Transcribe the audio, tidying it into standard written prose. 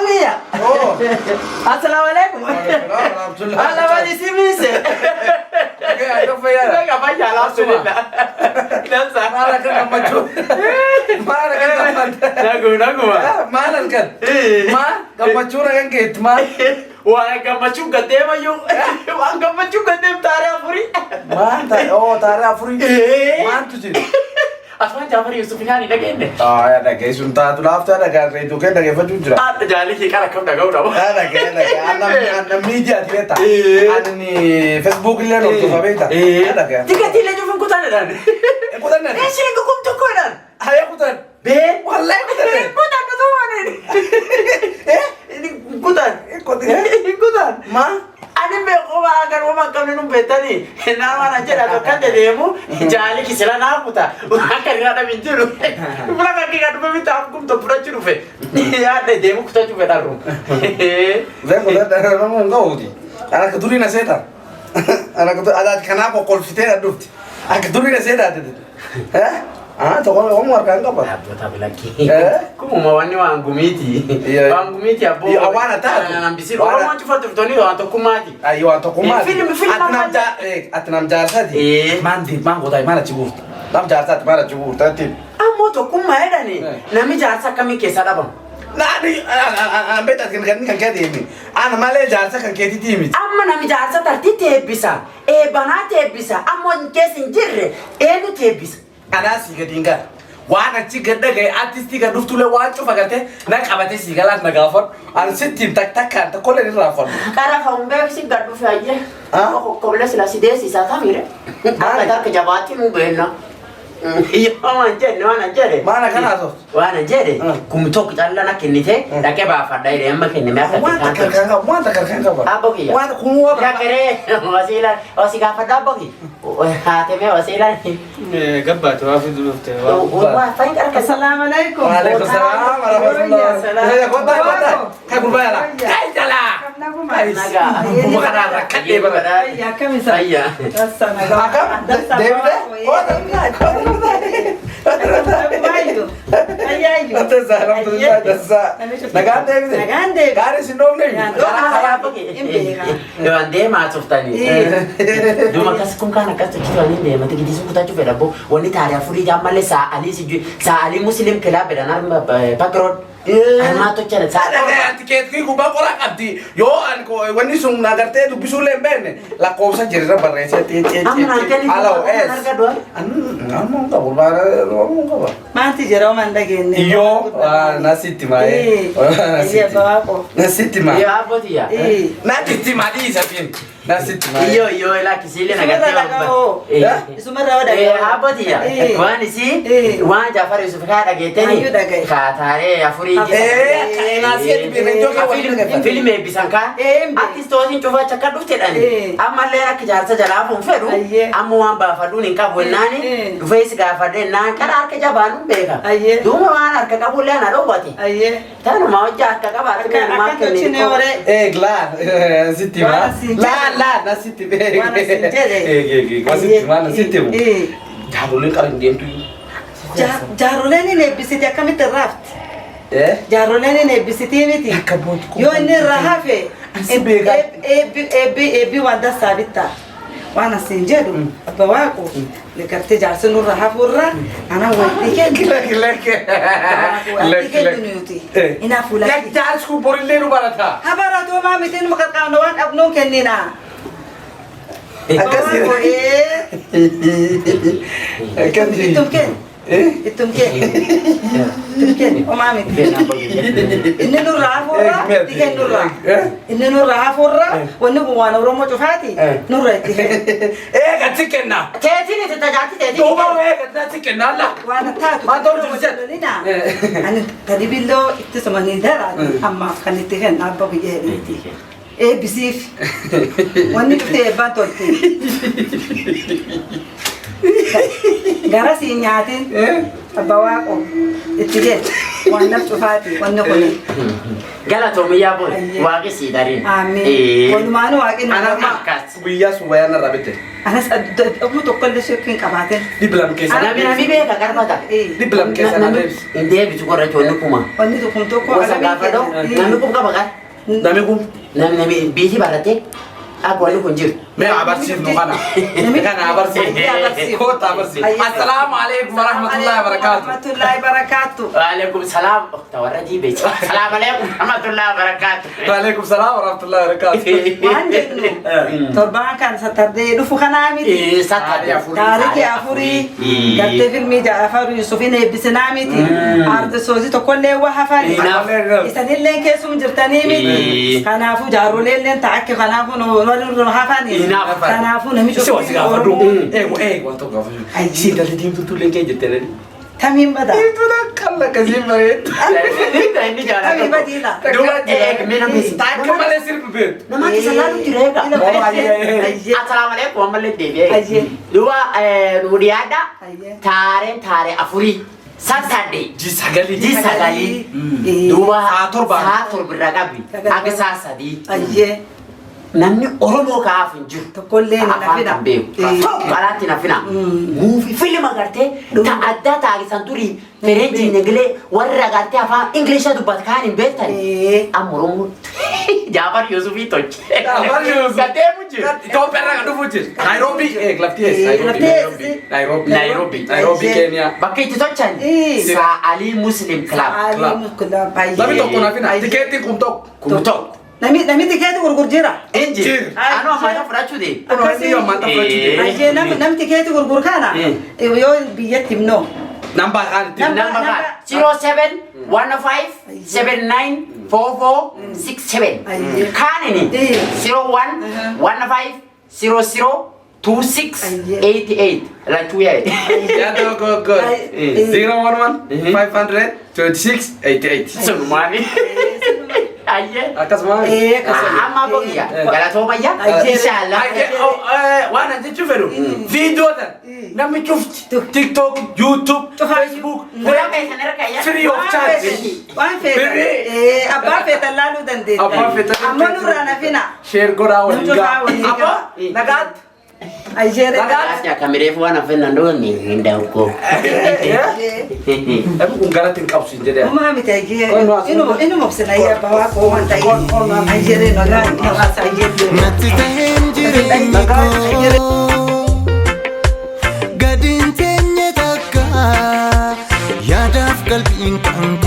Abia. Oh. Assalamualaikum. Allah bani simise. Oke, apa ya? Enggak banyak alhamdulillah. Dansa. Mana kan gammachu? Mana kan gammachu? Nagu. Mana kan? Ma, gammachu na kan gate ma. Wah, gammachu gadem ayo. Wah, gammachu gadem tare afuri. Manta, oh tare afuri. Mantu sih. Asman Jafari Yusuf Khani dagenne. Ah, ya daga sunta tu lafta daga itu kan daga faju jira. Ah, jali ki kala kam daga udah. Daga anam media tieta. Ani Facebook le no tu faveta. Daga. Tiga tile jo fun kutane dan. Kutane. Sini ko kum to ko dan. Haya kutan. Be, Wallahi kutan. kutan to wane. Ini kutan. Kutan. Ma? Ani be ko ba agar wo man kan num betani. Na wana jera to kan de demu. Jali ki sela na kuta. Akan ada minjuru. Pula ka ki ka to be ta kum to pura churu fe. Ya de demu kuta chu be daru. Zai ko da na mo ngawdi. Ana ka duri na seta. Ana ka ada kana ko kol fitena dufti. Ana duri na seta de. Ah, to ko mo kan ka ba. Abu tapi lagi. Kumu mawani wangu miti. Wangu miti abo. Ya awana ta. Nambisiri. Wala mwanchu fatu vitoni wa antokumati. Ayo antokumati. Film Atnam jarsati. Mandi mango dai mana chibu. Nam jarsati mana chibu tati. Amo to kuma eda ni. Nami jarsa kami kesa dabam. Nani ambeta kan kedi mi. Ana male jarsa kan kedi timi. Amma nami jarsa tarti tebisa. Bana tebisa. Amo nkesin jirre. Nu tebisa. Ana siga dinga. Wana ciga daga artisti ga duftule wa chufa garte na kabate siga lat na gafon an sittin tak kan ta kolle ni rafon. Kara fa umbe si gadu fa ye. Ko bela sila si desi sa tamire. Aka dar ke jabati mu bena. Iya wana jere. Mana kana so? Wana jere. Kumtok jalla na kinite da ke ba fa dai remma kinne me aka Wanta kan ba. Abogi. Wanta kuwa Ya kere wasila wasiga fa da abogi. Ha te me wasila ni. Gabba to afi dulufte. Wa fa in karka Assalamualaikum. Waalaikumsalam warahmatullahi. Ya kota. Ka kurbaya la. Kai jala. naga. Bukan kadde ba. Ya kami sa. Ayya. Dasa naga. Akam. Devde. Oh, Ayo. Ayo. Atesa alhamdulillah dasa. Nagaan devde. Nagaan devde. Gari sindom ne. Kaya apa ki? Yo ande ma tuftani. Duma kas kum kana kas kitu ani ne mata gidi su kuta chu fera bo woni tare afuri jamale sa ali siju sa ali muslim kala beda nar background. Alma to chere sa Ada tiket ki kuba kora kabdi. Yo an ko wani sung nagarte du bisule bene. La cosa jirra barrese ti. Alo es. Anu ka burbara ka ba. Manti jero manda genne. Iyo nasiti mai. Iya bako. Nasiti mai. Yo abotia. Nasiti mai di sapien. Nasiti mai. Yo la kisile na gatte. Sumara wada. Abotia. Wani si wan Jafar Yusuf ka da geteni. Ka tare afuri. Nasi di biro ke film bisanka. Artist osin coba cakap dufte dani. Amma lera kijarsa jala fun fedu. Amma wan ba fadu ni ka bonnani. Face ga fade na kada arka jabanu beka. Duma wan arka kabule na robati. Tanu ma wajja ka kabar ka ma ke ni. Gla siti ma. La nasi ti be. Masiti ma nasi ti mu. Jarulin karin dem tu. Jaruleni ne bisiti akami raft. Jarolene ne bisiti miti. Yo ne rahafe. Ebi wanda sabita. Wana sinjedu abawako lekarte jarse nur rahafurra ana wati ke ina fula lek jas ku borille ru barata habara to ma mitin makaka no wan abno kenina akasi itum ken itum ken o ma mitin inne nur rahafurra tiken nur inne nur rahafurra wonni buwana romo chufati nur gatikenna Tetini tutajati tetini. to ba gatikenna la وانا تاكل ما دور جزء لنا انا تدريب له اتصمني دار اما خليت هنا ابا بيجي ايه بسيف واني كنت بانتولتي غراسي نياتين ابا واقو اتجاه وانا شوفاتي وانا كوني قالتهم يا بول واقي سيدارين امين كل ما انا واقي انا ما ويا سويا انا رابطه انا ابو تقول شيء كين كباتن دي بلام كيس انا من ابي بيك كربتا دي بلام كيس انا لابس اندي بتقول جونكما وانا تقوم تو وسقافدو نمكم كبغا نمكم نمي بيتي بارتي أقول لكم جير ما عبرسي نوعنا كان عبرسي كوت عبرسي السلام عليكم ورحمة الله وبركاته ورحمة الله وبركاته وعليكم السلام تورجي بيت السلام عليكم ورحمة الله وبركاته وعليكم السلام ورحمة الله وبركاته ما عندنا تربان كان ستردي دفو خنامتي ستردي تاريخ أفوري قلت في الميديا أفوري يوسفين بسنامتي عرض سوزي تقول لي وحفاني إستنين لين كيسو جرتني ميدي خنافو جارو لين تعكي خنافو نور حفاني خنافو نمشي شو سيغافدو وانتو غافدو سيدا لديم تطول لين كي جرتني تميم بدا itu dah kalau kasih mereka ini jalan تميم بديلا mina bisa tak kembali sirpet nama kita selalu direka assalamualaikum warahmatullahi dua Nuriada tare afuri Saturday jisagali dua sator beragabi aga sasadi namni oromo ka afinju تقول لنا afan beu kalati na fina movie film agarte ta adda ta santuri ferenji negle warra agarte afa english du batkani better amurum Jafar Yusufi to Jafar Yusuf kate muje to perra kadu muje Nairobi glafties Nairobi Kenya bakiti to chan sa Ali Muslim Club tapi to kona fina tiketi kumtok نمي تكاتي غرغر جيرا انجي انا ما يفرچو دي انا ما تفرچو دي اجي نمي تكاتي غرغر كانا يو بيتي منو نمبر كان 07 15 79 44 67 كانني 01 15 00 2688 like 2 years yeah go 011 500 2688 so money aye akasma amma bogia kala to maya inshallah وانا انت تشوفوا فيديو ده نمي شفت تيك توك يوتيوب فيسبوك ولا بيتنركا يا فري اوف تشارج وان في ابا في تلالو دندي ابا في اما نورانا فينا شير غورا ونغا ابا نغات اجيري ya kamera wana fena ndo ni nda huko abu kungaratin kapsi jere ما متاجي انو مبسنا يا بابا كو وانت اجيري نغا سايجي نتتهنجري قدين تنيتك يا داف قلبي انت